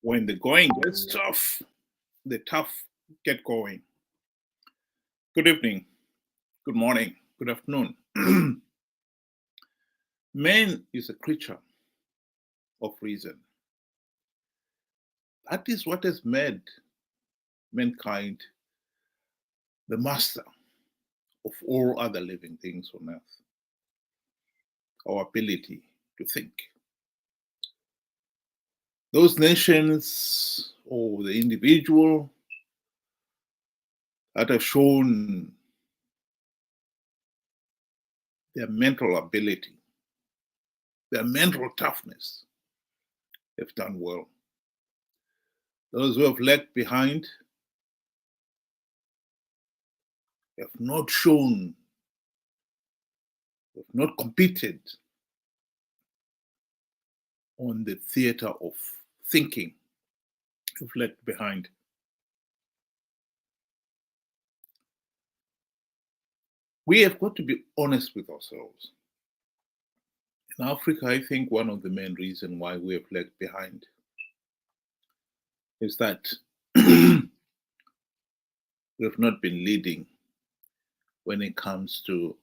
When the going gets tough, the tough get going. Good evening, good morning, good afternoon. Man is a creature of reason. That is what has made mankind the master of all other living things on earth. Our ability to think. Those nations or the individual that have shown their mental ability, their mental toughness, have done well. Those who have lagged behind have not shown, have not competed on the theater of thinking, have lagged behind. We have got to be honest with ourselves. In Africa, I think one of the main reasons why we have lagged behind is that we have not been leading when it comes to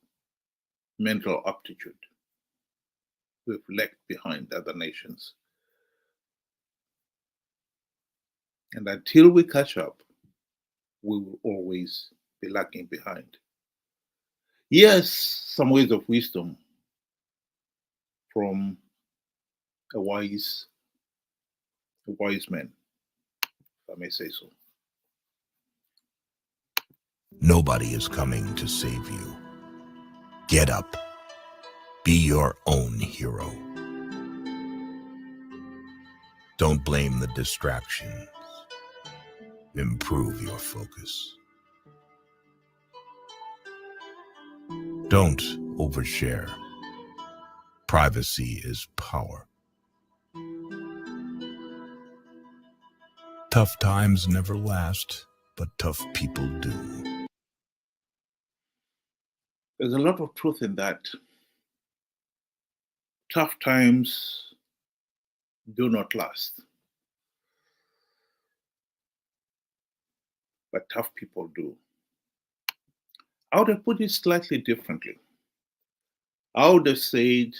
mental aptitude. We've lagged behind other nations. And until we catch up, we will always be lagging behind. Yes, some words of wisdom from a wise man, if I may say so. Nobody is coming to save you. Get up. Be your own hero. Don't blame the distractions. Improve your focus. Don't overshare. Privacy is power. Tough times never last, but tough people do. There's a lot of truth in that. Tough times do not last, but tough people do. I would have put it slightly differently. I would have said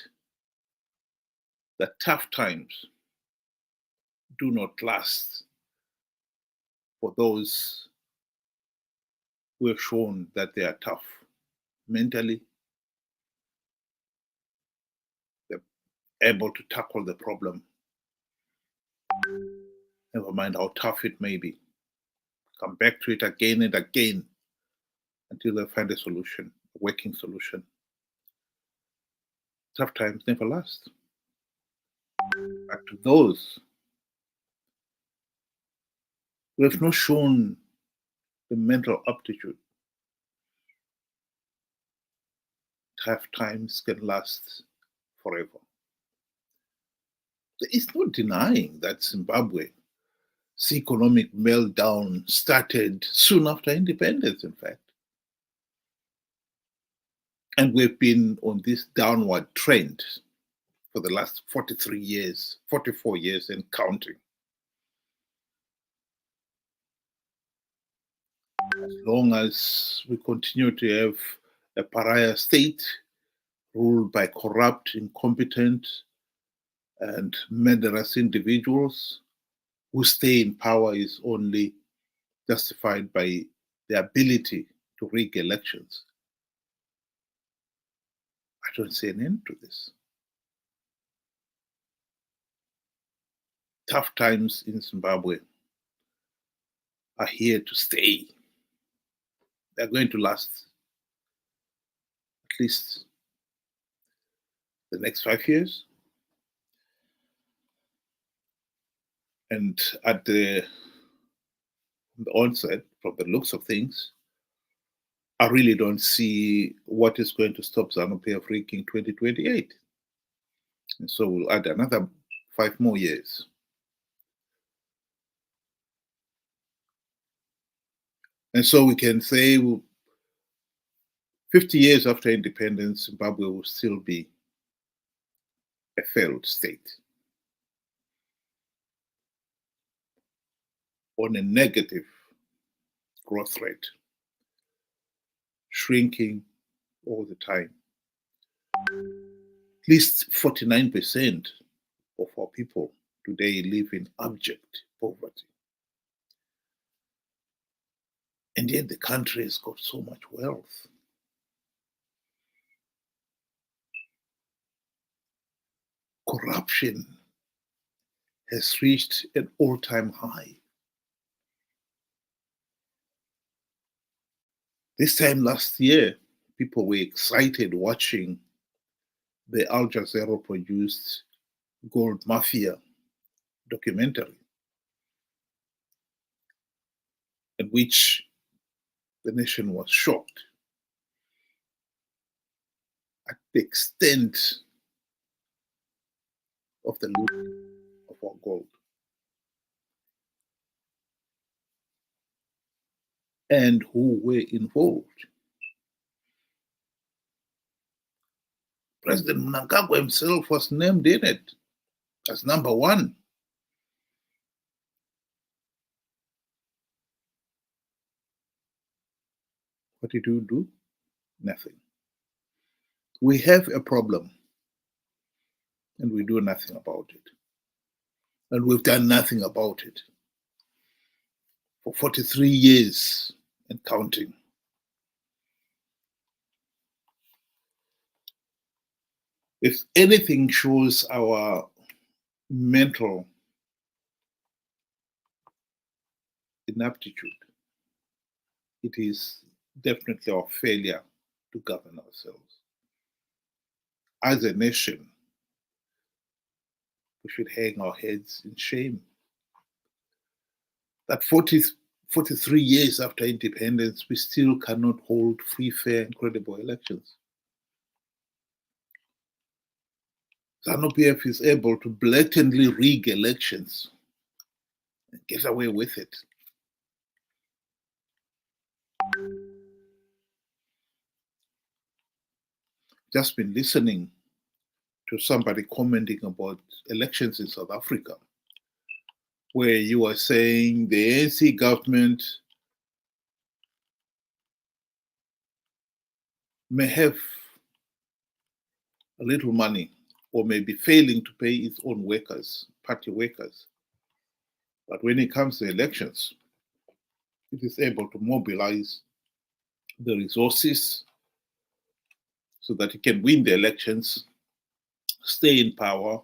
that tough times do not last for those who have shown that they are tough mentally, they're able to tackle the problem, never mind how tough it may be. Come back to it again and again until they find a solution, a working solution. Tough times never last. But to those who have not shown the mental aptitude, tough times can last forever. There is no denying that Zimbabwe's economic meltdown started soon after independence, in fact. And we've been on this downward trend for the last 43 years, 44 years and counting. As long as we continue to have a pariah state ruled by corrupt, incompetent, and murderous individuals who stay in power is only justified by the ability to rig elections, I don't see an end to this. Tough times in Zimbabwe are here to stay. They're going to last at least the next 5 years. And at the onset, from the looks of things, I really don't see what is going to stop ZANU-PF rigging 2028. And so we'll add another 5 more years. And so we can say 50 years after independence, Zimbabwe will still be a failed state. on a negative growth rate, shrinking all the time. At least 49% of our people today live in abject poverty. And yet the country has got so much wealth. Corruption has reached an all-time high. This time last year, people were excited watching the Al Jazeera produced Gold Mafia documentary, in which the nation was shocked at the extent of the loot of our gold. And who were involved. President Mnangagwa himself was named in it as number one. What did you do? Nothing. We have a problem, and we do nothing about it. And we've done nothing about it for 43 years and counting. If anything shows our mental inaptitude, it is definitely our failure to govern ourselves. As a nation, we should hang our heads in shame. That 43 years after independence, we still cannot hold free, fair, and credible elections. ZANU-PF is able to blatantly rig elections and get away with it. Just been listening to somebody commenting about elections in South Africa, where you are saying the ANC government may have a little money or may be failing to pay its own workers, party workers. But when it comes to elections, it is able to mobilize the resources so that it can win the elections, stay in power,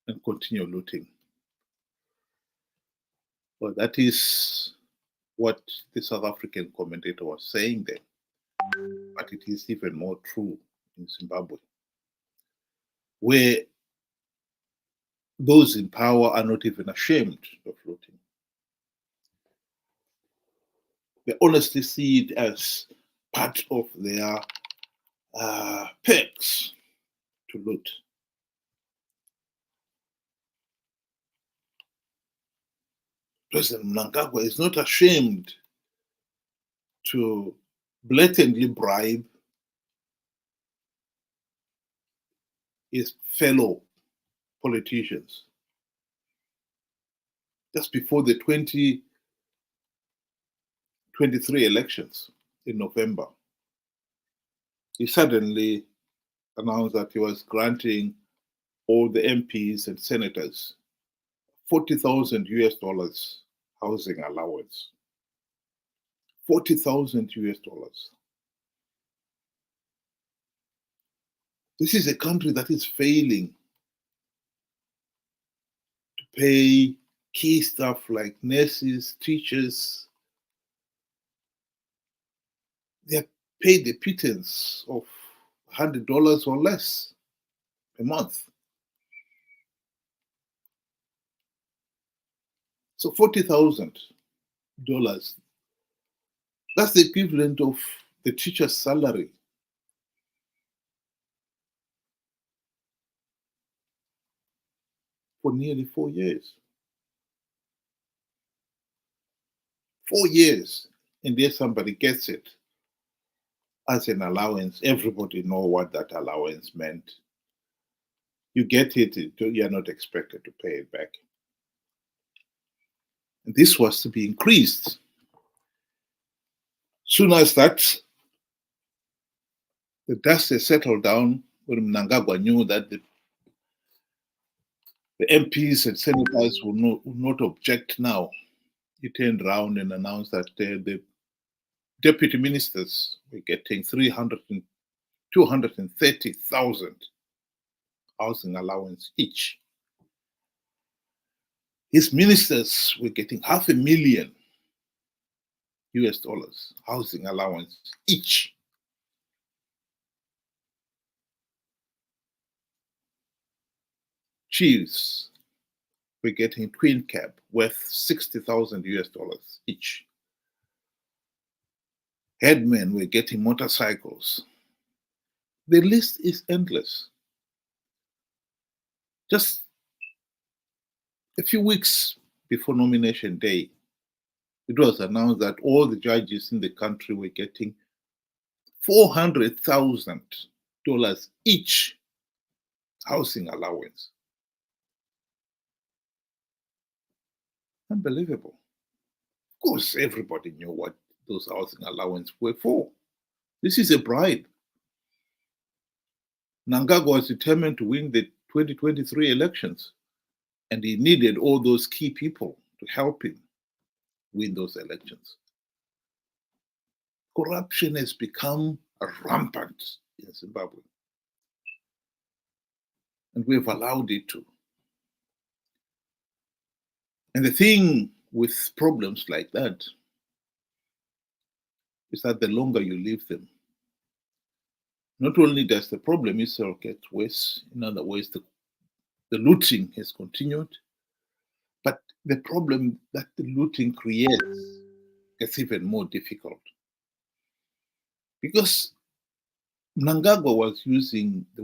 and continue looting. Well, that is what the South African commentator was saying there. But it is even more true in Zimbabwe, where those in power are not even ashamed of looting. They honestly see it as part of their perks to loot. President Mnangagwa is not ashamed to blatantly bribe his fellow politicians. Just before the 2023 elections in November, he suddenly announced that he was granting all the MPs and senators $40,000 housing allowance. $40,000. This is a country that is failing to pay key staff like nurses, teachers. They're paid a pittance of $100 or less a month. So $40,000, that's the equivalent of the teacher's salary. For nearly 4 years. 4 years, and there somebody gets it as an allowance. Everybody know what that allowance meant. You get it, you're not expected to pay it back. And this was to be increased. Soon as that, the dust had settled down, when Mnangagwa knew that the MPs and senators would not object now, he turned around and announced that the deputy ministers were getting 230,000 housing allowance each. His ministers were getting $500,000 housing allowance each. Chiefs were getting twin cab worth $60,000 each. Headmen were getting motorcycles. The list is endless. Just a few weeks before nomination day, it was announced that all the judges in the country were getting $400,000 each housing allowance. Unbelievable. Of course, everybody knew what those housing allowances were for. This is a bribe. Mnangagwa was determined to win the 2023 elections, and he needed all those key people to help him win those elections. Corruption has become rampant in Zimbabwe, and we've allowed it to. And the thing with problems like that is that the longer you leave them, not only does the problem itself get worse, in other ways, the looting has continued, but the problem that the looting creates gets even more difficult. Because Mnangagwa was using the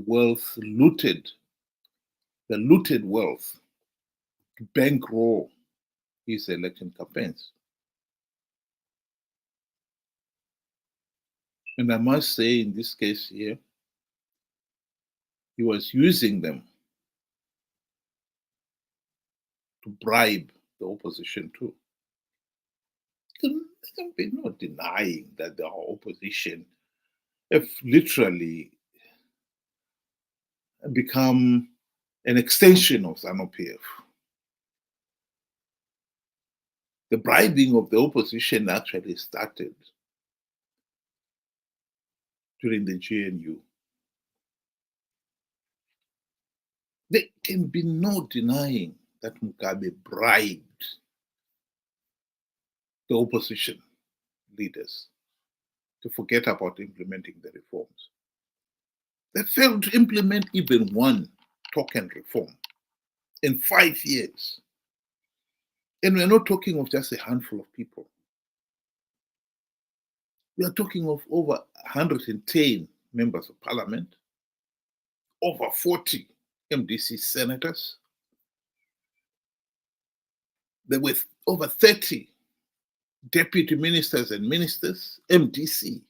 looted wealth, to bankroll his election campaigns. And I must say, in this case here, he was using them to bribe the opposition too. There can be no denying that the opposition have literally become an extension of ZANU-PF. The bribing of the opposition actually started during the GNU. There can be no denying that Mugabe bribed the opposition leaders to forget about implementing the reforms. They failed to implement even one token reform in 5 years. And we're not talking of just a handful of people. We are talking of over 110 members of parliament, over 40 MDC senators. There were over 30 deputy ministers and ministers, MDC,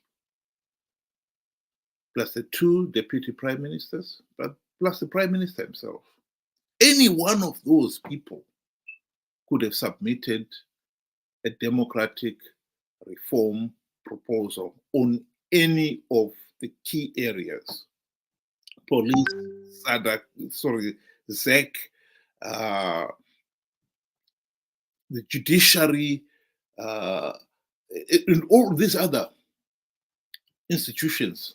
plus the 2 deputy prime ministers, plus the prime minister himself. Any one of those people could have submitted a democratic reform proposal on any of the key areas: police, ZEC, the judiciary, and all these other institutions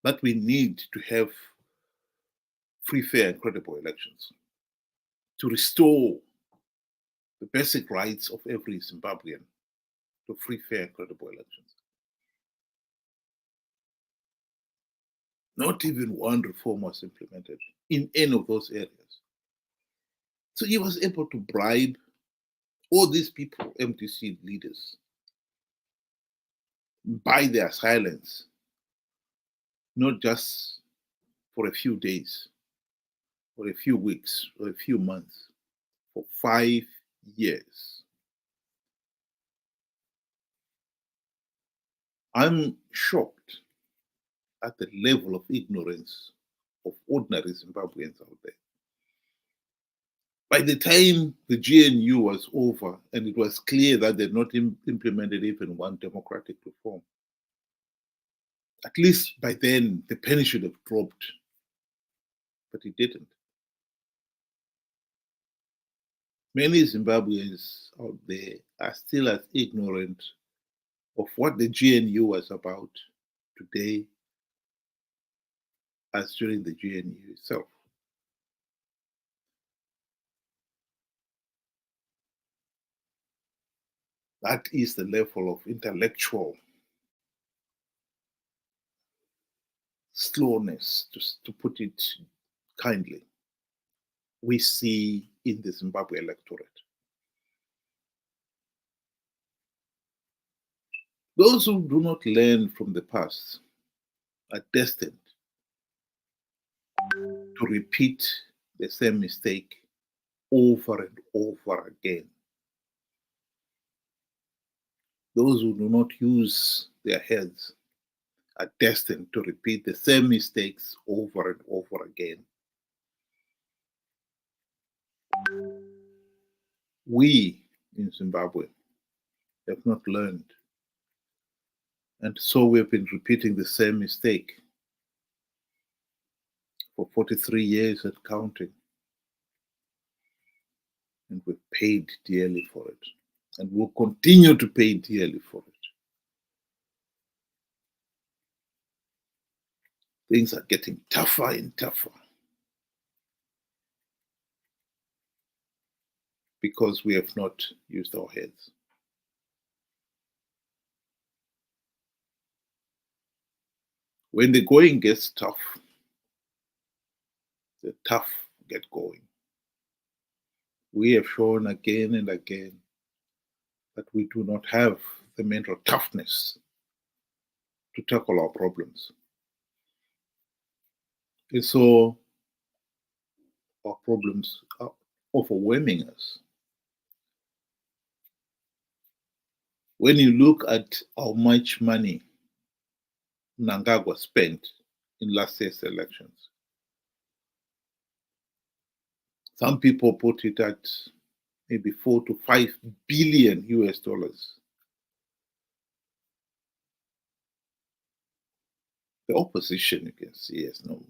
that we need to have free, fair, and credible elections to restore the basic rights of every Zimbabwean to free, fair, and credible elections. Not even one reform was implemented in any of those areas. So he was able to bribe all these people, MTC leaders, by their silence, not just for a few days, or a few weeks, or a few months, for 5 years. I'm shocked at the level of ignorance of ordinary Zimbabweans out there. By the time the GNU was over and it was clear that they'd not implemented even one democratic reform, at least by then the penny should have dropped, but it didn't. Many Zimbabweans out there are still as ignorant of what the GNU was about today as during the GNU itself. That is the level of intellectual slowness, to put it kindly, we see in the Zimbabwe electorate. Those who do not learn from the past are destined to repeat the same mistake over and over again. Those who do not use their heads are destined to repeat the same mistakes over and over again. We in Zimbabwe have not learned, and so we've been repeating the same mistake for 43 years and counting. And we've paid dearly for it, and we'll continue to pay dearly for it. Things are getting tougher and tougher because we have not used our heads. When the going gets tough, the tough get going. We have shown again and again that we do not have the mental toughness to tackle our problems. And so our problems are overwhelming us. When you look at how much money Mnangagwa spent in last year's elections, some people put it at maybe 4 to 5 billion US dollars. The opposition, you can see, has no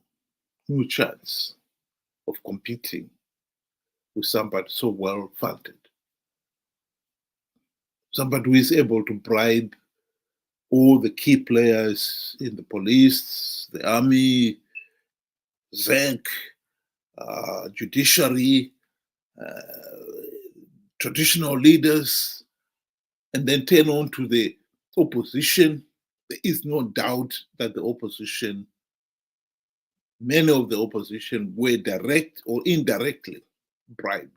chance of competing with somebody so well funded. Somebody who is able to bribe all the key players in the police, the army, ZEC, judiciary, traditional leaders, and then turn on to the opposition. There is no doubt that the opposition, many of the opposition, were direct or indirectly bribed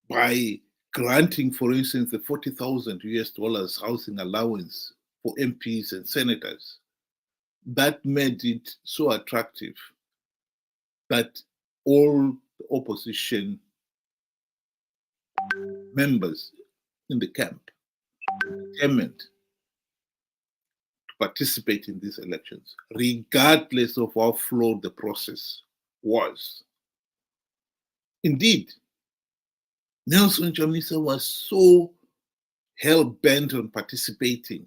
by granting, for instance, the 40,000 US dollars housing allowance for MPs and senators. That made it so attractive that all the opposition members in the camp were determined to participate in these elections, regardless of how flawed the process was. Indeed, Nelson Chamisa was so hell-bent on participating,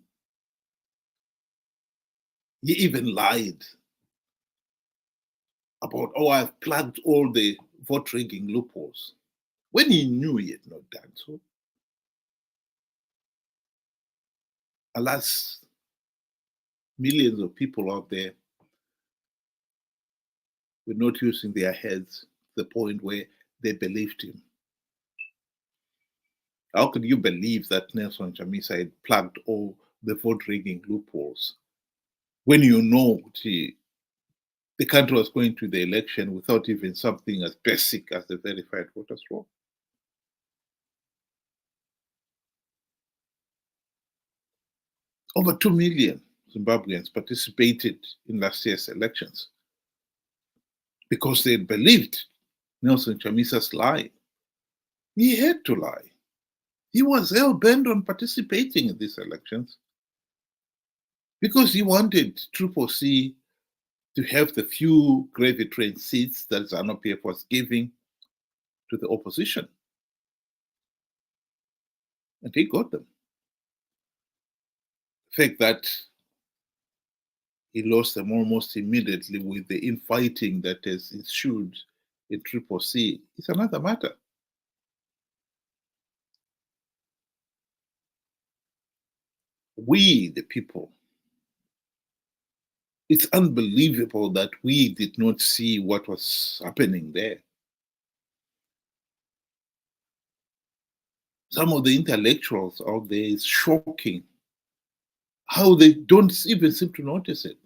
he even lied about, I've plugged all the vote rigging loopholes, when he knew he had not done so. Alas, millions of people out there were not using their heads to the point where they believed him. How could you believe that Nelson Chamisa had plugged all the vote rigging loopholes when you know the country was going to the election without even something as basic as the verified voters roll? Over 2 million Zimbabweans participated in last year's elections because they believed Nelson Chamisa's lie. He had to lie. He was hell-bent on participating in these elections because he wanted Triple C to have the few gravy train seats that ZANU-PF was giving to the opposition. And he got them. The fact that he lost them almost immediately with the infighting that has ensued in Triple C is another matter. We, the people, it's unbelievable that we did not see what was happening there. Some of the intellectuals out there is shocking how they don't even seem to notice it.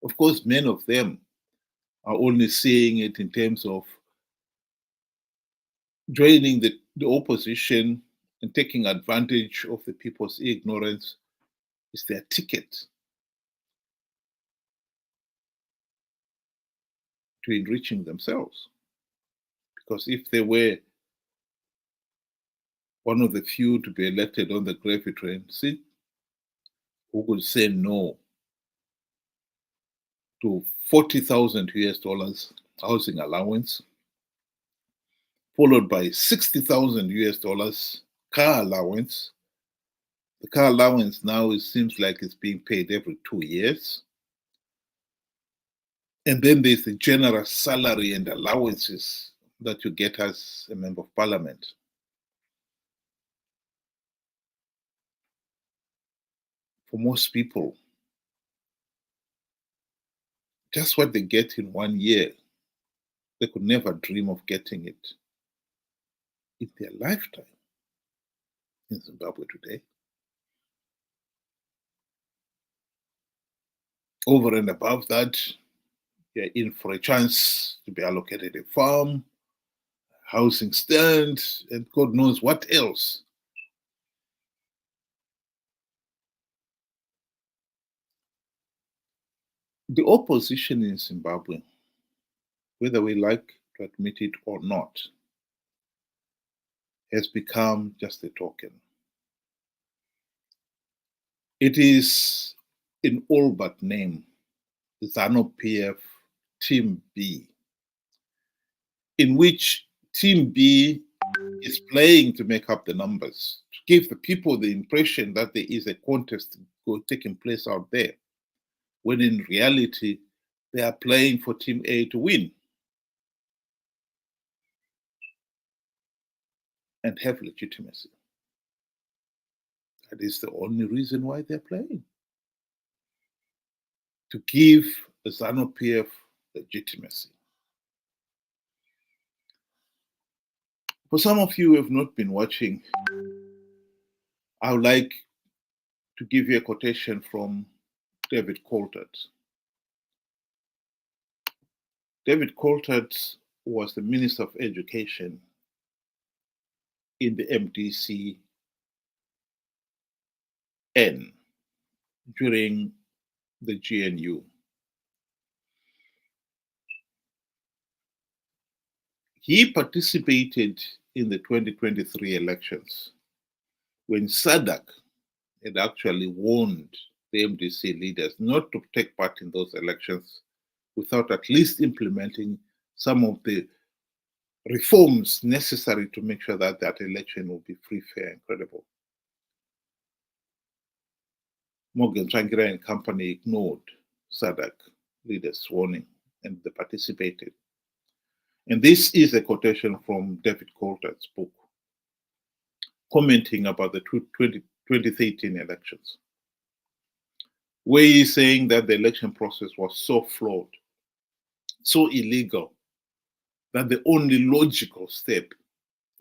Of course, many of them are only seeing it in terms of joining the opposition and taking advantage of the people's ignorance is their ticket to enriching themselves. Because if they were one of the few to be elected on the gravy train seat, who could say no to 40,000 US dollars housing allowance, followed by 60,000 US dollars car allowance. The car allowance now, it seems like it's being paid every 2 years. And then there's the generous salary and allowances that you get as a member of parliament. For most people, just what they get in 1 year, they could never dream of getting it in their lifetime in Zimbabwe today. Over and above that, you're in for a chance to be allocated a farm, housing stand, and God knows what else. The opposition in Zimbabwe, whether we like to admit it or not, has become just a token. It is in all but name ZANU-PF Team B, in which Team B is playing to make up the numbers, to give the people the impression that there is a contest taking place out there, when in reality, they are playing for Team A to win and have legitimacy. That is the only reason why they're playing. To give the ZANU-PF legitimacy. For some of you who have not been watching, I would like to give you a quotation from David Coulthard. David Coulthard was the Minister of Education in the MDC-N during the GNU. He participated in the 2023 elections when SADC had actually warned the MDC leaders not to take part in those elections without at least implementing some of the reforms necessary to make sure that that election will be free, fair, and credible. Morgan Tsvangirai and company ignored SADC leaders' warning and they participated. And this is a quotation from David Coulthard's book, commenting about the 2013 elections, where he's saying that the election process was so flawed, so illegal, that the only logical step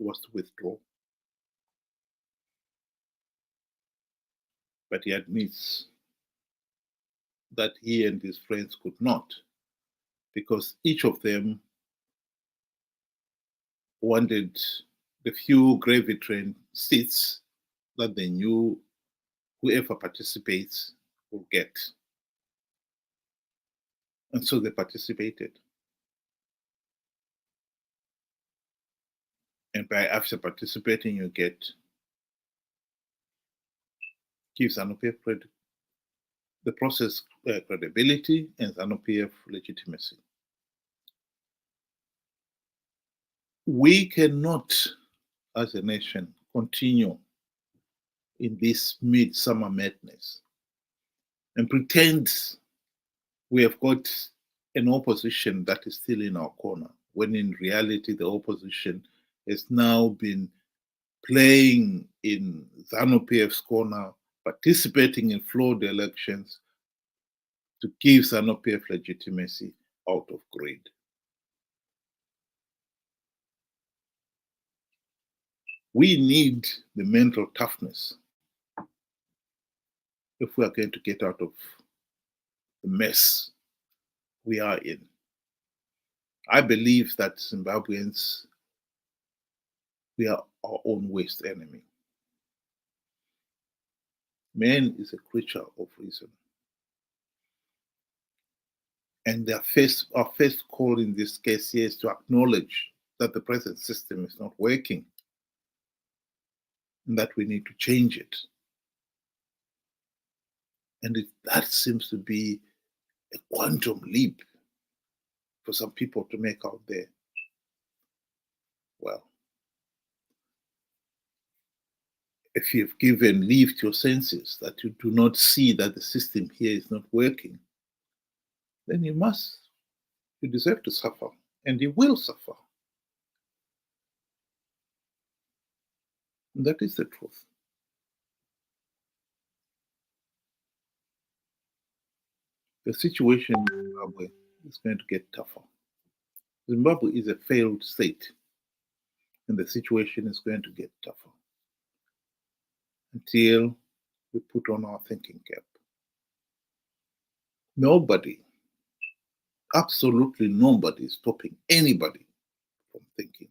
was to withdraw. But he admits that he and his friends could not, because each of them wanted the few gravy train seats that they knew whoever participates will get. And so they participated. And by after participating, you get, give ZANU-PF credit. the process credibility and ZANU-PF legitimacy. We cannot, as a nation, continue in this midsummer madness and pretend we have got an opposition that is still in our corner, when in reality the opposition has now been playing in ZANU-PF's corner, participating in flawed elections to give ZANU-PF legitimacy out of greed. We need the mental toughness if we are going to get out of the mess we are in. I believe that Zimbabweans, we are our own worst enemy. Man is a creature of reason. And our first call in this case here is to acknowledge that the present system is not working and that we need to change it. And that seems to be a quantum leap for some people to make out there. Well, if you've given leave to your senses that you do not see that the system here is not working, then you deserve to suffer, and you will suffer. And that is the truth. The situation in Zimbabwe is going to get tougher. Zimbabwe is a failed state, and the situation is going to get tougher until we put on our thinking cap. Nobody, absolutely nobody, is stopping anybody from thinking.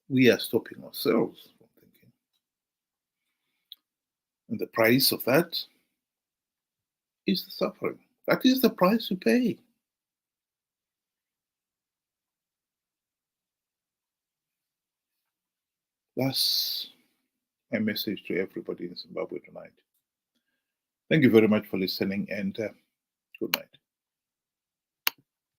We are stopping ourselves from thinking. And the price of that is the suffering. That is the price you pay. That's my message to everybody in Zimbabwe tonight. Thank you very much for listening, and good night.